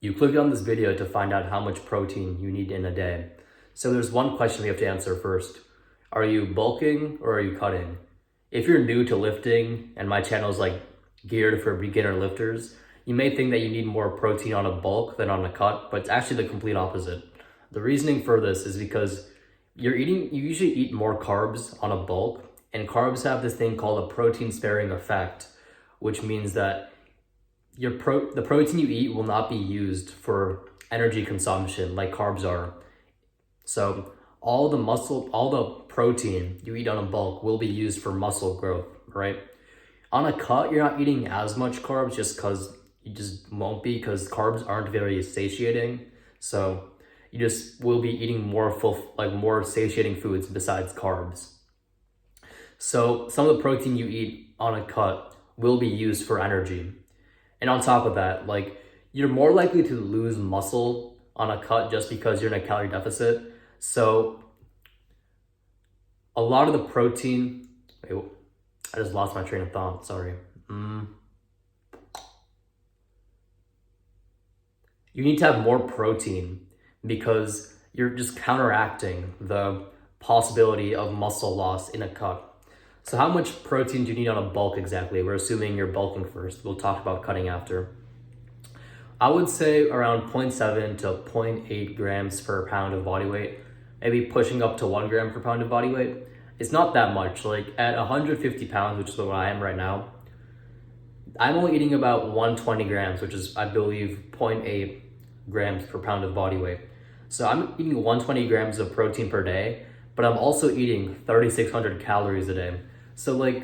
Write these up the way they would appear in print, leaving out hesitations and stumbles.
You clicked on this video to find out how much protein you need in a day. So there's one question we have to answer first. Are you bulking or are you cutting? If you're new to lifting and my channel is like geared for beginner lifters, you may think that you need more protein on a bulk than on a cut, but it's actually the complete opposite. The reasoning for this is because you usually eat more carbs on a bulk, and carbs have this thing called a protein sparing effect, which means that the protein you eat will not be used for energy consumption like carbs are. So all the protein you eat on a bulk will be used for muscle growth, right? On a cut, you're not eating as much carbs just because you just won't be, because carbs aren't very satiating. So you just will be eating more satiating foods besides carbs. So some of the protein you eat on a cut will be used for energy. And on top of that, you're more likely to lose muscle on a cut just because you're in a calorie deficit. So a lot of the protein, wait, I just lost my train of thought, sorry. You need to have more protein because you're just counteracting the possibility of muscle loss in a cut. So how much protein do you need on a bulk exactly? We're assuming you're bulking first. We'll talk about cutting after. I would say around 0.7 to 0.8 grams per pound of body weight, maybe pushing up to 1 gram per pound of body weight. It's not that much. Like at 150 pounds, which is what I am right now, I'm only eating about 120 grams, which is, I believe, 0.8 grams per pound of body weight. So I'm eating 120 grams of protein per day, but I'm also eating 3,600 calories a day. So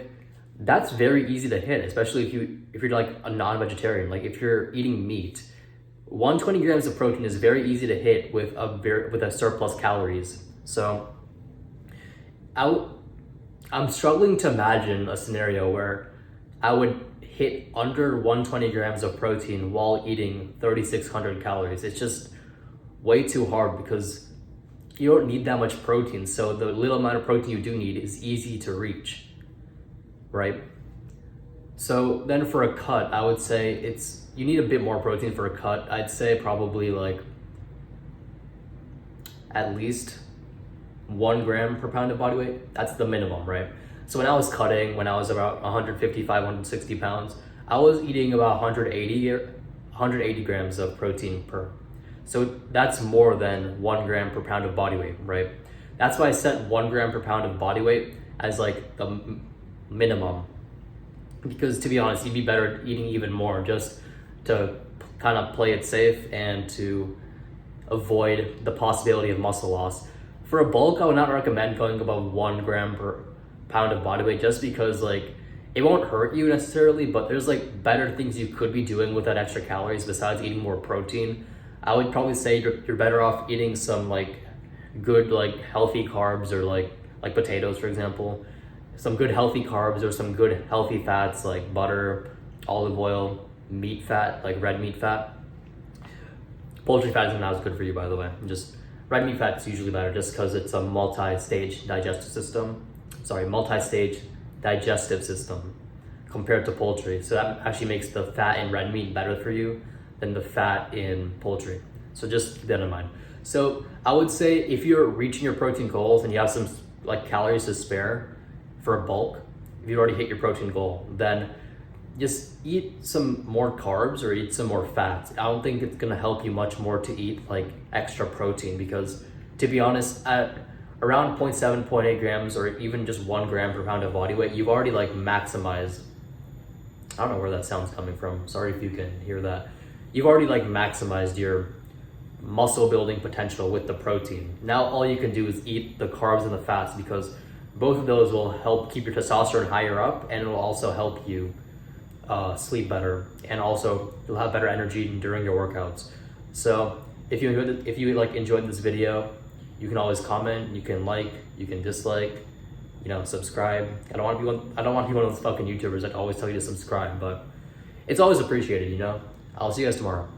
that's very easy to hit, especially if you're like a non-vegetarian. Like if you're eating meat, 120 grams of protein is very easy to hit with a surplus calories. So I'm struggling to imagine a scenario where I would hit under 120 grams of protein while eating 3,600 calories. It's just way too hard because you don't need that much protein. So the little amount of protein you do need is easy to reach, right? So then for a cut, I would say you need a bit more protein for a cut. I'd say probably at least 1 gram per pound of body weight. That's the minimum, right? So when I was cutting, when I was about 155, 160 pounds, I was eating about 180 grams of protein per. So that's more than 1 gram per pound of body weight, right? That's why I set 1 gram per pound of body weight as the minimum. Because to be honest, you'd be better eating even more just to kind of play it safe and to avoid the possibility of muscle loss. For a bulk, I would not recommend going above 1 gram per pound of body weight just because it won't hurt you necessarily, but there's better things you could be doing with that extra calories besides eating more protein. I would probably say you're better off eating some good healthy carbs or like potatoes, for example. Some good healthy carbs or some good healthy fats like butter, olive oil, meat fat, like red meat fat. Poultry fat isn't as good for you, by the way. Just red meat fat is usually better just because it's a multi-stage digestive system compared to poultry. So that actually makes the fat in red meat better for you than the fat in poultry. So just keep that in mind. So I would say if you're reaching your protein goals and you have some calories to spare for a bulk, if you already hit your protein goal, then just eat some more carbs or eat some more fats. I don't think it's gonna help you much more to eat extra protein because, to be honest, at around 0.7, 0.8 grams or even just 1 gram per pound of body weight, you've already maximized. I don't know where that sound's coming from. Sorry if you can hear that. You've already maximized your muscle building potential with the protein. Now all you can do is eat the carbs and the fats because both of those will help keep your testosterone higher up, and it will also help you sleep better, and also you'll have better energy during your workouts. So if you enjoyed this video, you can always comment, you can you can dislike, subscribe. I don't want to be one of those fucking YouTubers that always tell you to subscribe, but it's always appreciated, I'll see you guys tomorrow.